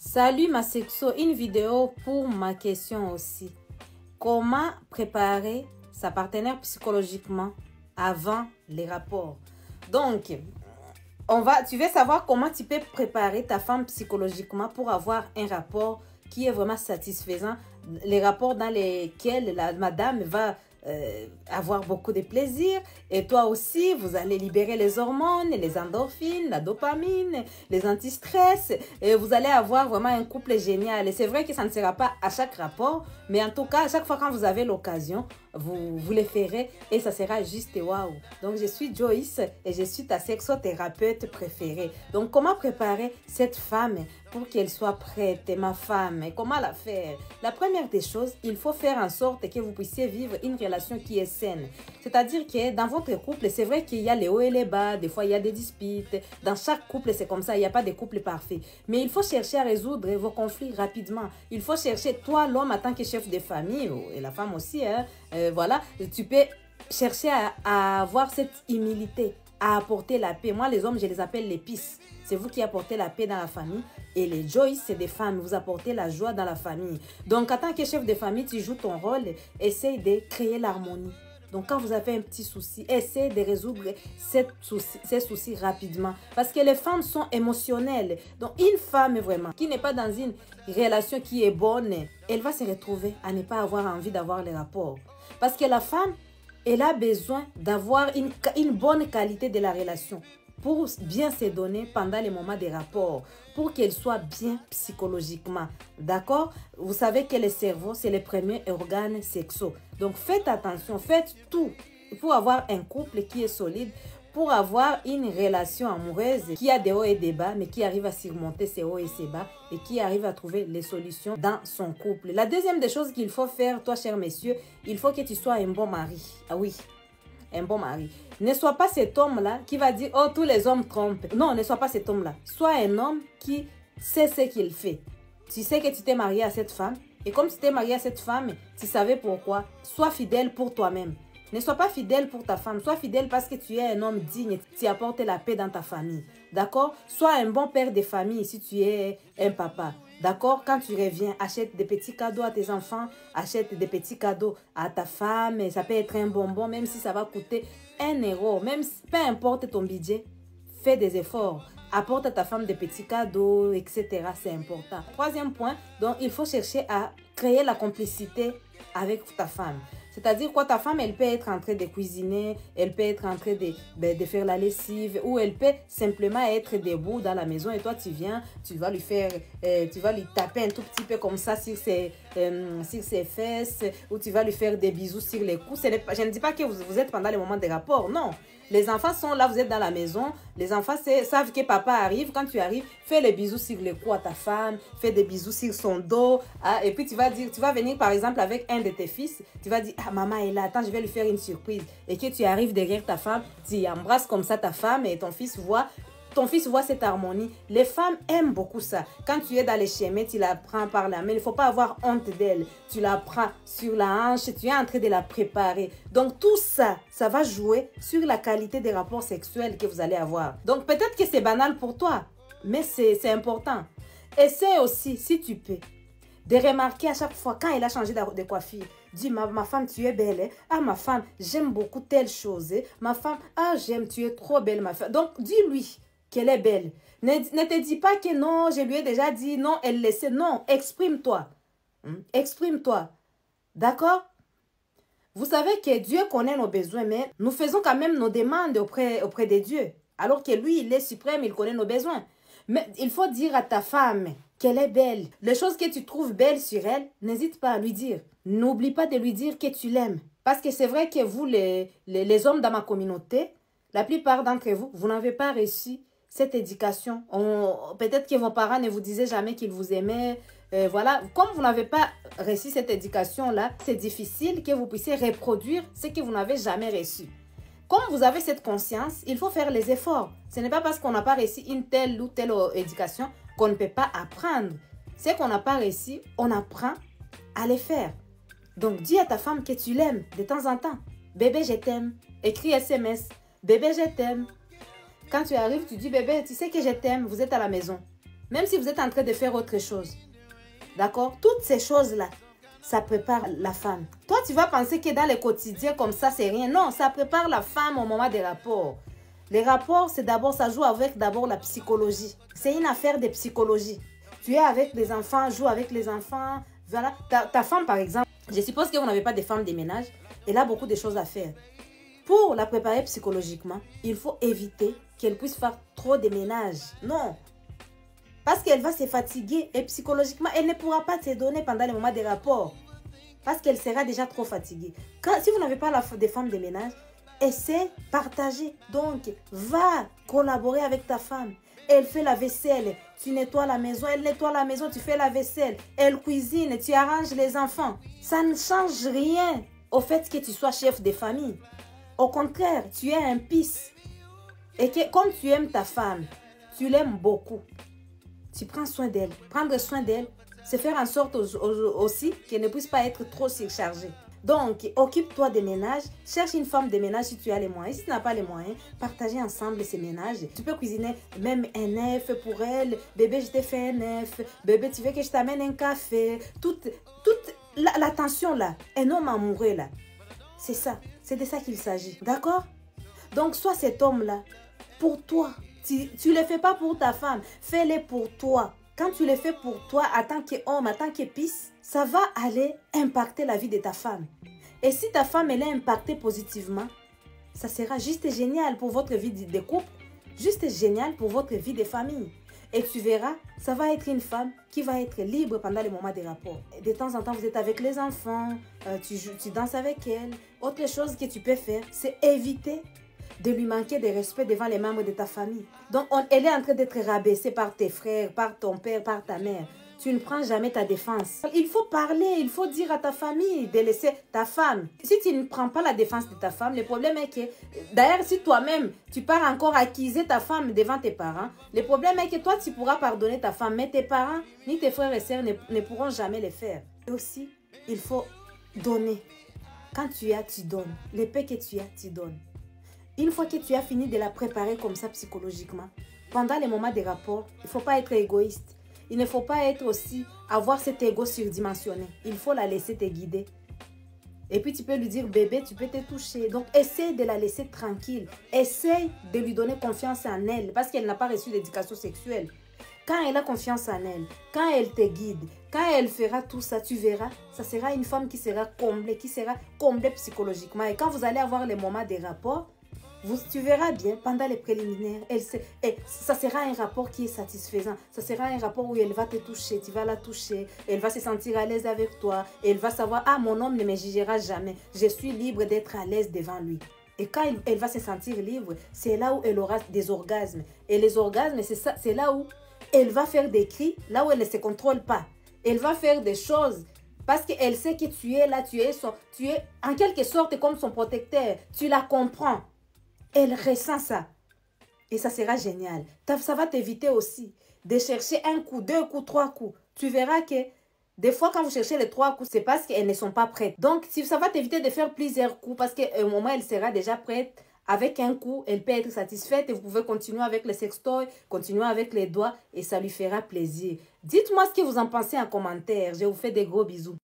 Salut ma sexo, une vidéo pour ma question aussi. Comment préparer sa partenaire psychologiquement avant les rapports? Donc, tu veux savoir comment tu peux préparer ta femme psychologiquement pour avoir un rapport qui est vraiment satisfaisant. Les rapports dans lesquels la madame va avoir beaucoup de plaisir et toi aussi vous allez libérer les hormones, les endorphines, la dopamine, les anti-stress et vous allez avoir vraiment un couple génial. Et c'est vrai que ça ne sera pas à chaque rapport, mais en tout cas à chaque fois quand vous avez l'occasion, vous les ferez et ça sera juste waouh. Donc je suis Joyce et je suis ta sexothérapeute préférée. Donc comment préparer cette femme pour qu'elle soit prête, ma femme? Et comment la faire? La première des choses, il faut faire en sorte que vous puissiez vivre une relation qui est saine. C'est-à-dire que dans votre couple, c'est vrai qu'il y a les hauts et les bas, des fois il y a des disputes. Dans chaque couple, c'est comme ça, il n'y a pas de couple parfait. Mais il faut chercher à résoudre vos conflits rapidement. Il faut chercher, toi l'homme en tant que chef de famille, et la femme aussi, voilà, tu peux chercher à avoir cette humilité, à apporter la paix. Moi, les hommes, je les appelle les peace. C'est vous qui apportez la paix dans la famille. Et les Joyce, c'est des femmes. Vous apportez la joie dans la famille. Donc, en tant que chef de famille, tu joues ton rôle. Essaye de créer l'harmonie. Donc, quand vous avez un petit souci, essayez de résoudre ces soucis rapidement. Parce que les femmes sont émotionnelles. Donc, une femme vraiment qui n'est pas dans une relation qui est bonne, elle va se retrouver à ne pas avoir envie d'avoir les rapports. Parce que la femme, elle a besoin d'avoir une bonne qualité de la relation pour bien se donner pendant les moments des rapports, pour qu'elle soit bien psychologiquement. D'accord? Vous savez que le cerveau, c'est le premier organe sexuel. Donc, faites attention, faites tout pour avoir un couple qui est solide, pour avoir une relation amoureuse qui a des hauts et des bas, mais qui arrive à surmonter ses hauts et ses bas et qui arrive à trouver les solutions dans son couple. La deuxième des choses qu'il faut faire, toi, cher messieurs, il faut que tu sois un bon mari. Ah oui, un bon mari. Ne sois pas cet homme-là qui va dire « Oh, tous les hommes trompent ». Non, ne sois pas cet homme-là. Sois un homme qui sait ce qu'il fait. Tu sais que tu t'es marié à cette femme. Et comme tu t'es marié à cette femme, tu savais pourquoi. Sois fidèle pour toi-même. Ne sois pas fidèle pour ta femme. Sois fidèle parce que tu es un homme digne. Tu apportes la paix dans ta famille. D'accord? Sois un bon père de famille si tu es un papa. D'accord? Quand tu reviens, achète des petits cadeaux à tes enfants. Achète des petits cadeaux à ta femme. Ça peut être un bonbon, même si ça va coûter 1 euro. Même peu importe ton budget, fais des efforts. Apporte à ta femme des petits cadeaux, etc. C'est important. Troisième point, donc il faut chercher à créer la complicité avec ta femme. C'est-à-dire quoi, ta femme, elle peut être en train de cuisiner, elle peut être en train de faire la lessive, ou elle peut simplement être debout dans la maison et toi tu viens, tu vas lui taper un tout petit peu comme ça sur ses fesses, ou tu vas lui faire des bisous sur les coups. Je ne dis pas que vous êtes pendant les moments des rapports, non. Les enfants sont là, vous êtes dans la maison. Les enfants savent que papa arrive. Quand tu arrives, fais les bisous sur le cou à ta femme. Fais des bisous sur son dos. Et puis tu vas venir par exemple avec un de tes fils. Tu vas dire, ah maman est là, attends, je vais lui faire une surprise. Et que tu arrives derrière ta femme, tu embrasses comme ça ta femme et ton fils voit cette harmonie. Les femmes aiment beaucoup ça. Quand tu es dans les chemins, tu la prends par la main. Il ne faut pas avoir honte d'elle. Tu la prends sur la hanche. Tu es en train de la préparer. Donc tout ça, ça va jouer sur la qualité des rapports sexuels que vous allez avoir. Donc peut-être que c'est banal pour toi, mais c'est important. Essaie aussi, si tu peux, de remarquer à chaque fois quand elle a changé de coiffure. Dis, ma femme, tu es belle. Hein? Ah, ma femme, j'aime beaucoup telle chose. Hein? Ma femme, ah, tu es trop belle, ma femme. Donc dis-lui qu'elle est belle. Ne te dis pas que non, je lui ai déjà dit, non, elle le sait. Non, exprime-toi. Exprime-toi. D'accord? Vous savez que Dieu connaît nos besoins, mais nous faisons quand même nos demandes auprès de Dieu. Alors que lui, il est suprême, il connaît nos besoins. Mais il faut dire à ta femme qu'elle est belle. Les choses que tu trouves belles sur elle, n'hésite pas à lui dire. N'oublie pas de lui dire que tu l'aimes. Parce que c'est vrai que vous, les hommes dans ma communauté, la plupart d'entre vous, vous n'avez pas reçu cette éducation. Peut-être que vos parents ne vous disaient jamais qu'ils vous aimaient. Voilà. Comme vous n'avez pas reçu cette éducation-là, c'est difficile que vous puissiez reproduire ce que vous n'avez jamais reçu. Comme vous avez cette conscience, il faut faire les efforts. Ce n'est pas parce qu'on n'a pas reçu une telle ou telle éducation qu'on ne peut pas apprendre. Ce qu'on n'a pas reçu, on apprend à les faire. Donc, dis à ta femme que tu l'aimes de temps en temps. Bébé, je t'aime. Écris SMS. Bébé, je t'aime. Quand tu arrives, tu dis, bébé, tu sais que je t'aime, vous êtes à la maison. Même si vous êtes en train de faire autre chose. D'accord? Toutes ces choses-là, ça prépare la femme. Toi, tu vas penser que dans le quotidien, comme ça, c'est rien. Non, ça prépare la femme au moment des rapports. Les rapports, c'est d'abord, ça joue avec d'abord la psychologie. C'est une affaire de psychologie. Tu es avec les enfants, joue avec les enfants. Voilà. Ta femme, par exemple, je suppose que vous n'avez pas de femme de ménage. Elle a beaucoup de choses à faire. Pour la préparer psychologiquement, il faut éviter qu'elle puisse faire trop de ménage. Non. Parce qu'elle va se fatiguer et psychologiquement, elle ne pourra pas te donner pendant les moments des rapports. Parce qu'elle sera déjà trop fatiguée. Si vous n'avez pas de femme de ménage, essaie, partager. Donc, va collaborer avec ta femme. Elle fait la vaisselle, tu nettoies la maison. Elle nettoie la maison, tu fais la vaisselle. Elle cuisine, tu arranges les enfants. Ça ne change rien au fait que tu sois chef de famille. Au contraire, tu es un fils. Et que comme tu aimes ta femme, tu l'aimes beaucoup. Tu prends soin d'elle. Prendre soin d'elle, c'est faire en sorte aussi qu'elle ne puisse pas être trop surchargée. Donc, occupe-toi des ménages. Cherche une femme de ménage si tu as les moyens. Si tu n'as pas les moyens, partagez ensemble ces ménages. Tu peux cuisiner même un œuf pour elle. Bébé, je t'ai fait un œuf. Bébé, tu veux que je t'amène un café. Toute l'attention là. Un homme amoureux là. C'est ça. C'est de ça qu'il s'agit. D'accord? Donc, sois cet homme-là pour toi. Tu ne le fais pas pour ta femme. Fais-le pour toi. Quand tu le fais pour toi, en tant qu'homme, en tant qu'épice, ça va aller impacter la vie de ta femme. Et si ta femme, elle est impactée positivement, ça sera juste génial pour votre vie de couple, juste génial pour votre vie de famille. Et tu verras, ça va être une femme qui va être libre pendant les moments des rapports. De temps en temps, vous êtes avec les enfants, tu danses avec elle. Autre chose que tu peux faire, c'est éviter de lui manquer de respect devant les membres de ta famille. Donc, elle est en train d'être rabaissée par tes frères, par ton père, par ta mère. Tu ne prends jamais ta défense. Il faut parler, il faut dire à ta famille de laisser ta femme. Si tu ne prends pas la défense de ta femme, le problème est que, d'ailleurs, si toi-même, tu pars encore accuser ta femme devant tes parents, le problème est que toi, tu pourras pardonner ta femme, mais tes parents, ni tes frères et sœurs ne pourront jamais le faire. Et aussi, il faut donner. Quand tu as, tu donnes. Les paix que tu as, tu donnes. Une fois que tu as fini de la préparer comme ça psychologiquement, pendant les moments des rapports, il ne faut pas être égoïste. Il ne faut pas être aussi, avoir cet ego surdimensionné. Il faut la laisser te guider. Et puis tu peux lui dire, bébé, tu peux te toucher. Donc essaye de la laisser tranquille. Essaye de lui donner confiance en elle parce qu'elle n'a pas reçu d'éducation sexuelle. Quand elle a confiance en elle, quand elle te guide, quand elle fera tout ça, tu verras, ça sera une femme qui sera comblée psychologiquement. Et quand vous allez avoir les moments des rapports, tu verras bien, pendant les préliminaires, ça sera un rapport qui est satisfaisant. Ça sera un rapport où elle va te toucher, tu vas la toucher, elle va se sentir à l'aise avec toi, elle va savoir, ah, mon homme ne me jugera jamais, je suis libre d'être à l'aise devant lui. Et quand elle va se sentir libre, c'est là où elle aura des orgasmes. Et les orgasmes, c'est là où elle va faire des cris, là où elle ne se contrôle pas. Elle va faire des choses parce qu'elle sait que tu es là, tu es en quelque sorte comme son protecteur. Tu la comprends. Elle ressent ça. Et ça sera génial. Ça va t'éviter aussi de chercher un coup, 2 coups, 3 coups. Tu verras que des fois, quand vous cherchez les 3 coups, c'est parce qu'elles ne sont pas prêtes. Donc, ça va t'éviter de faire plusieurs coups parce qu'à un moment, elle sera déjà prête. Avec un coup, elle peut être satisfaite et vous pouvez continuer avec le sextoy, continuer avec les doigts et ça lui fera plaisir. Dites-moi ce que vous en pensez en commentaire. Je vous fais des gros bisous.